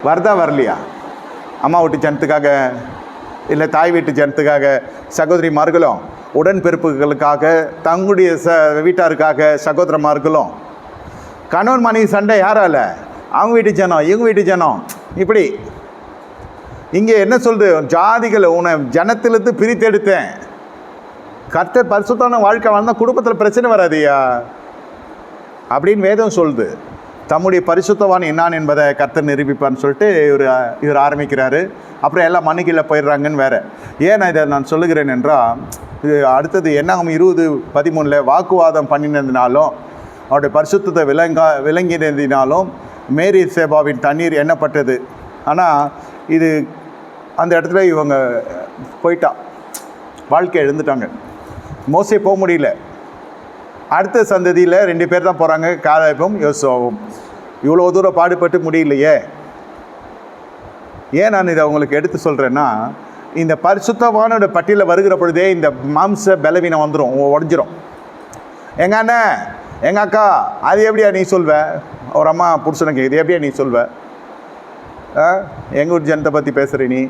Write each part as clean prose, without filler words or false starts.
வருதா வரலையா? அம்மா வீட்டு ஜனத்துக்காக இல்லை தாய் வீட்டு ஜனத்துக்காக சகோதரிமார்களும் உடன்பிறப்புகளுக்காக தங்களுடைய வீட்டாருக்காக சகோதரமார்களும் கணவன் மனைவி சண்டை யாரால? அவங்க வீட்டு ஜனம் இவங்க வீட்டு ஜனம். இப்படி இங்கே என்ன சொல்லுது? ஜாதிகளை உன்னை ஜனத்திலிருந்து பிரித்தெடுத்தேன். கர்த்தர் பரிசுத்தமான வாழ்க்கை வாழ்ந்தால் குடும்பத்தில் பிரச்சனை வராதியா அப்படின்னு வேதம் சொல்லுது. தம்முடைய பரிசுத்தவான் என்னான் என்பதை கர்த்தர் நிரூபிப்பான்னு சொல்லிட்டு இவர் ஆரம்பிக்கிறாரு. அப்புறம் எல்லாம் மண்ணுக்கீழே போயிடுறாங்கன்னு வேறு. ஏன் இதை நான் சொல்லுகிறேன் என்றால், இது அடுத்தது என்னாகும் 20:13 வாக்குவாதம் பண்ணினதுனாலும் அவருடைய பரிசுத்தத்தை விளங்கினதினாலும் மேரி சேபாவின் தண்ணீர் எண்ணப்பட்டது. ஆனால் இது அந்த இடத்துல இவங்க போயிட்டான், வாழ்க்கை எழுந்துட்டாங்க. மோசே போக முடியல. அடுத்த சந்ததியில் 2 பேர் தான் போகிறாங்க, காலேபும் யோசுவாவும். இவ்வளோ தூரம் பாடுபட்டு முடியலையே. ஏன் நான் இதை அவங்களுக்கு எடுத்து சொல்கிறேன்னா, இந்த பரிசுத்தவானோட பட்டியலில் வருகிற பொழுதே இந்த மாம்ச பலவீனம் வந்துடும், உடஞ்சிரும். எங்கள் அண்ணன் எங்கள் அக்கா அது எப்படியா நீ சொல்வ? ஒரு அம்மா புருஷனுக்கு இது எப்படியா நீ சொல்வ? எங்கள் ஊர் ஜனத்தை பற்றி பேசுகிற நீ?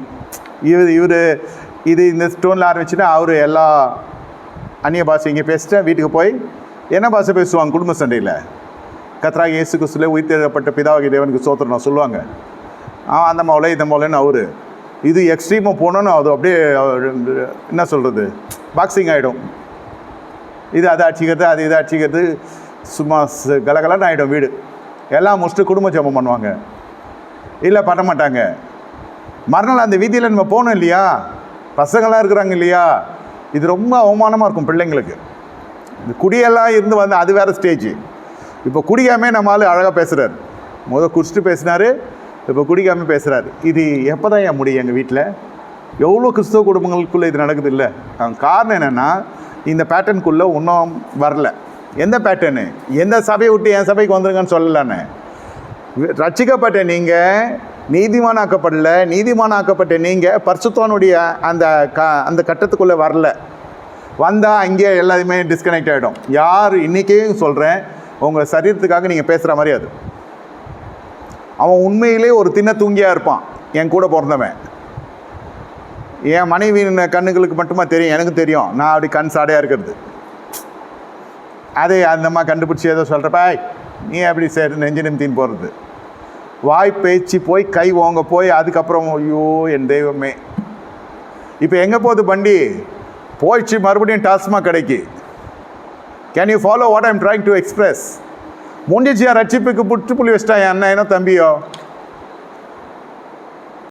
இவர் இது இந்த ஸ்டோனில் ஆரம்பிச்சுன்னா அவர் எல்லா அந்நிய பாஷை இங்கே பேசிட்டு வீட்டுக்கு போய் என்ன பாஷை பேசுவாங்க? குடும்ப சண்டையில் கர்த்தராகிய இயேசு கிறிஸ்துவிலே உயிர்த்தெழுதப்பட்ட பிதாவாகிய தேவனுக்கு ஸ்தோத்திரம் சொல்லுவாங்க. அந்த மௌலை இந்த மௌலைன்னு அவரு. இது எக்ஸ்ட்ரீமாக போனோன்னு அது அப்படியே என்ன சொல்கிறது, பாக்ஸிங் ஆகிடும். இது அதை அடிச்சிக்கிறது, அது இதை அடிச்சிக்கிறது, சும்மா கலகலன்னு ஆகிடும் வீடு. எல்லாம் முடிச்சுட்டு குடும்ப ஜெபம் பண்ணுவாங்க. இல்லை பண்ண மாட்டாங்க. மறுநாள் அந்த வீதியில் நம்ம போனோம் இல்லையா, பசங்களாம் இருக்கிறாங்க இல்லையா, இது ரொம்ப அவமானமாக இருக்கும் பிள்ளைங்களுக்கு. இந்த குடியெல்லாம் இருந்து வந்து அது வேறு ஸ்டேஜ். இப்போ குடிக்காமே நம்மளால் அழகாக பேசுகிறார். குடிச்சிட்டு பேசினார், இப்போ குடிக்காமல் பேசுகிறாரு. இது எப்போ தான் ஏன் முடியும்? எங்கள் வீட்டில் எவ்வளோ கிறிஸ்தவ குடும்பங்களுக்குள்ளே இது நடக்குது இல்லை? காரணம் என்னென்னா, இந்த பேட்டர்னுக்குள்ளே இன்னும் வரல. எந்த பேட்டர்னு? எந்த சபையை விட்டு என் சபைக்கு வந்துருங்கன்னு சொல்லலான்னு. ரட்சிக்கப்பட்ட நீங்கள் நீதிமானாக்கப்படல. நீதிமானாக்கப்பட்ட நீங்கள் பரிசுத்தவானுடைய அந்த கட்டத்துக்குள்ளே வரல. வந்தால் அங்கே எல்லாத்தையுமே டிஸ்கனெக்ட் ஆகிடும். யார் இன்றைக்கே சொல்கிறேன், உங்கள் சரீரத்துக்காக நீங்கள் பேசுகிற மாதிரி அது. அவன் உண்மையிலே ஒரு தின்ன தூங்கியாக இருப்பான். என் கூட பிறந்தவன், என் மனைவியின் கண்ணுகளுக்கு மட்டுமா தெரியும், எனக்கு தெரியும். நான் அப்படி கண் சாடையாக இருக்கிறது. அதே அந்தம்மா கண்டுபிடிச்சி ஏதோ சொல்கிறப்ப நீ அப்படி சரி நெஞ்சு நிமித்தின்னு போகிறது. வாய் பேச்சு போய் கை ஓங்க போய் அதுக்கப்புறம் ஐயோ என் தெய்வமே. இப்போ எங்கே போகுது வண்டி? போயிடுச்சு மறுபடியும் டாஸ்மாக் கடைக்கு. Can you follow what I am trying to express? முடிஞ்சிச்சு. ரட்சிப்புக்கு புற்றுப்புள்ளி வச்சிட்டா என் அண்ணனோ தம்பியோ.